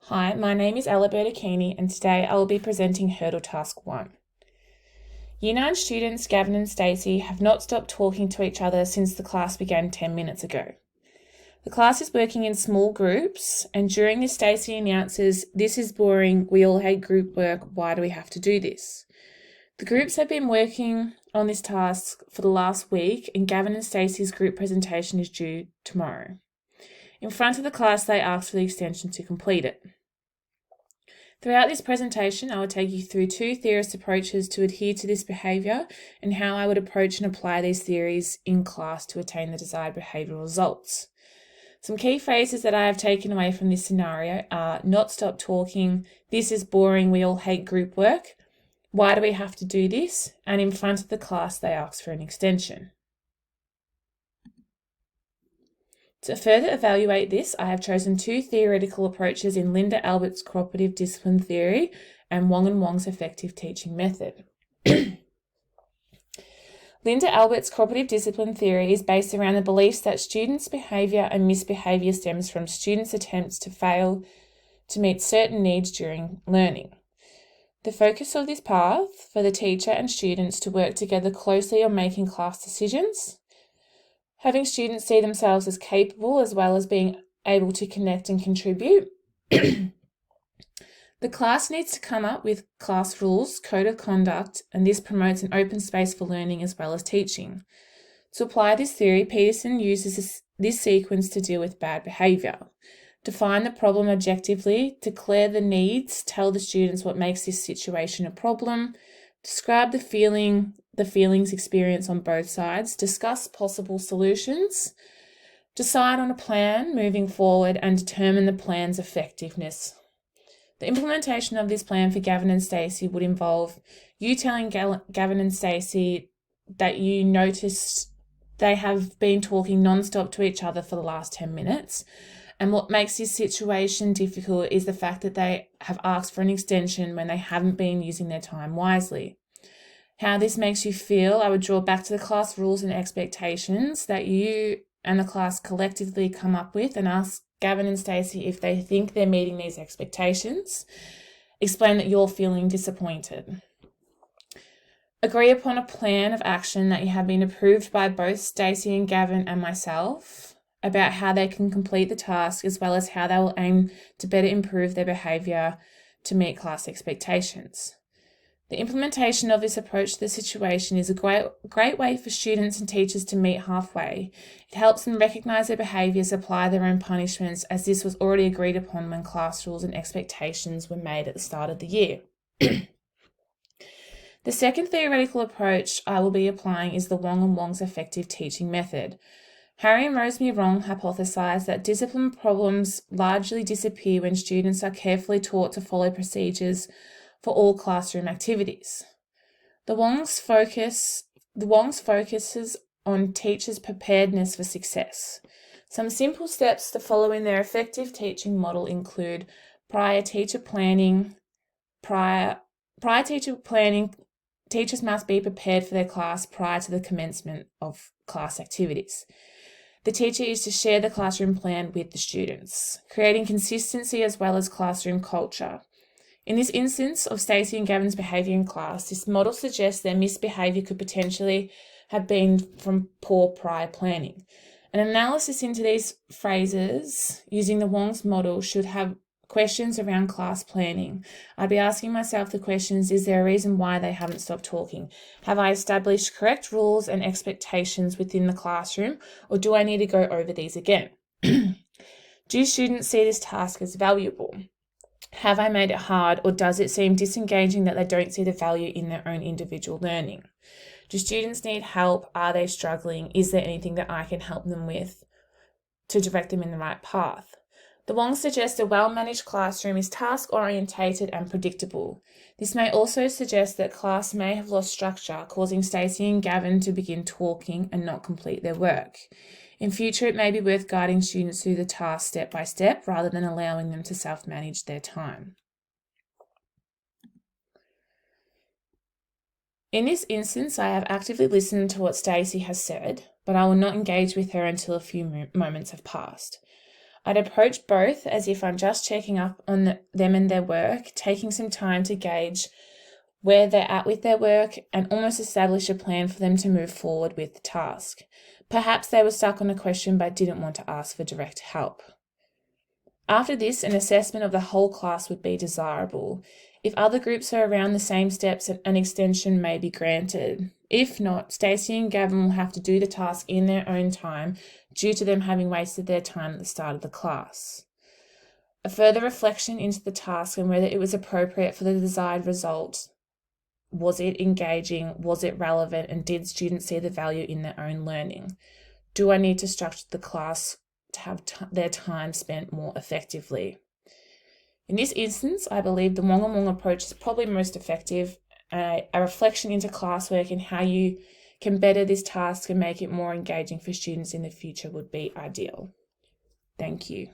Hi, my name is Alberta Keeney and today I will be presenting Hurdle Task 1. Year 9 students Gavin and Stacey have not stopped talking to each other since the class began 10 minutes ago. The class is working in small groups, and during this Stacey announces, "This is boring, we all hate group work, why do we have to do this?" The groups have been working on this task for the last week, and Gavin and Stacey's group presentation is due tomorrow. In front of the class, they asked for the extension to complete it. Throughout this presentation, I will take you through two theorist approaches to adhere to this behaviour and how I would approach and apply these theories in class to attain the desired behavioural results. Some key phrases that I have taken away from this scenario are not stop talking, this is boring, we all hate group work, why do we have to do this, and in front of the class they ask for an extension. To further evaluate this, I have chosen two theoretical approaches in Linda Albert's cooperative discipline theory and Wong and Wong's effective teaching method. Linda Albert's cooperative discipline theory is based around the beliefs that students' behaviour and misbehaviour stems from students' attempts to fail to meet certain needs during learning. The focus of this path for the teacher and students to work together closely on making class decisions, having students see themselves as capable as well as being able to connect and contribute. The class needs to come up with class rules, code of conduct, and this promotes an open space for learning as well as teaching. To apply this theory, Peterson uses this sequence to deal with bad behaviour. Define the problem objectively, declare the needs, tell the students what makes this situation a problem, describe the feelings experienced on both sides, discuss possible solutions, decide on a plan moving forward, and determine the plan's effectiveness. The implementation of this plan for Gavin and Stacey would involve you telling Gavin and Stacey that you noticed they have been talking non-stop to each other for the last 10 minutes. And what makes this situation difficult is the fact that they have asked for an extension when they haven't been using their time wisely. How this makes you feel, I would draw back to the class rules and expectations that you and the class collectively come up with and ask Gavin and Stacey if they think they're meeting these expectations. Explain that you're feeling disappointed. Agree upon a plan of action that you have been approved by both Stacey and Gavin and myself about how they can complete the task as well as how they will aim to better improve their behaviour to meet class expectations. The implementation of this approach to the situation is a great way for students and teachers to meet halfway. It helps them recognise their behaviours, apply their own punishments, as this was already agreed upon when class rules and expectations were made at the start of the year. The second theoretical approach I will be applying is the Wong and Wong's effective teaching method. Harry and Rosemary Wrong hypothesised that discipline problems largely disappear when students are carefully taught to follow procedures for all classroom activities. The Wong's focuses on teachers' preparedness for success. Some simple steps to follow in their effective teaching model include prior teacher planning. Prior teacher planning, teachers must be prepared for their class prior to the commencement of class activities. The teacher is to share the classroom plan with the students, creating consistency as well as classroom culture. In this instance of Stacey and Gavin's behaviour in class, this model suggests their misbehaviour could potentially have been from poor prior planning. An analysis into these phrases using the Wong's model should have questions around class planning. I'd be asking myself the questions, is there a reason why they haven't stopped talking? Have I established correct rules and expectations within the classroom, or do I need to go over these again? Do students see this task as valuable? Have I made it hard, or does it seem disengaging that they don't see the value in their own individual learning? Do students need help? Are they struggling? Is there anything that I can help them with to direct them in the right path? The Wong suggests a well-managed classroom is task-orientated and predictable. This may also suggest that class may have lost structure, causing Stacey and Gavin to begin talking and not complete their work. In future, it may be worth guiding students through the task step by step rather than allowing them to self-manage their time. In this instance, I have actively listened to what Stacey has said, but I will not engage with her until a few moments have passed. I'd approach both as if I'm just checking up on them and their work, taking some time to gauge where they're at with their work and almost establish a plan for them to move forward with the task. Perhaps they were stuck on a question but didn't want to ask for direct help. After this, an assessment of the whole class would be desirable. If other groups are around the same steps, an extension may be granted. If not, Stacey and Gavin will have to do the task in their own time due to them having wasted their time at the start of the class. A further reflection into the task and whether it was appropriate for the desired result. Was it engaging? Was it relevant? And did students see the value in their own learning? Do I need to structure the class to have their time spent more effectively? In this instance, I believe the Wonga Wonga approach is probably most effective. A reflection into classwork and how you can better this task and make it more engaging for students in the future would be ideal. Thank you.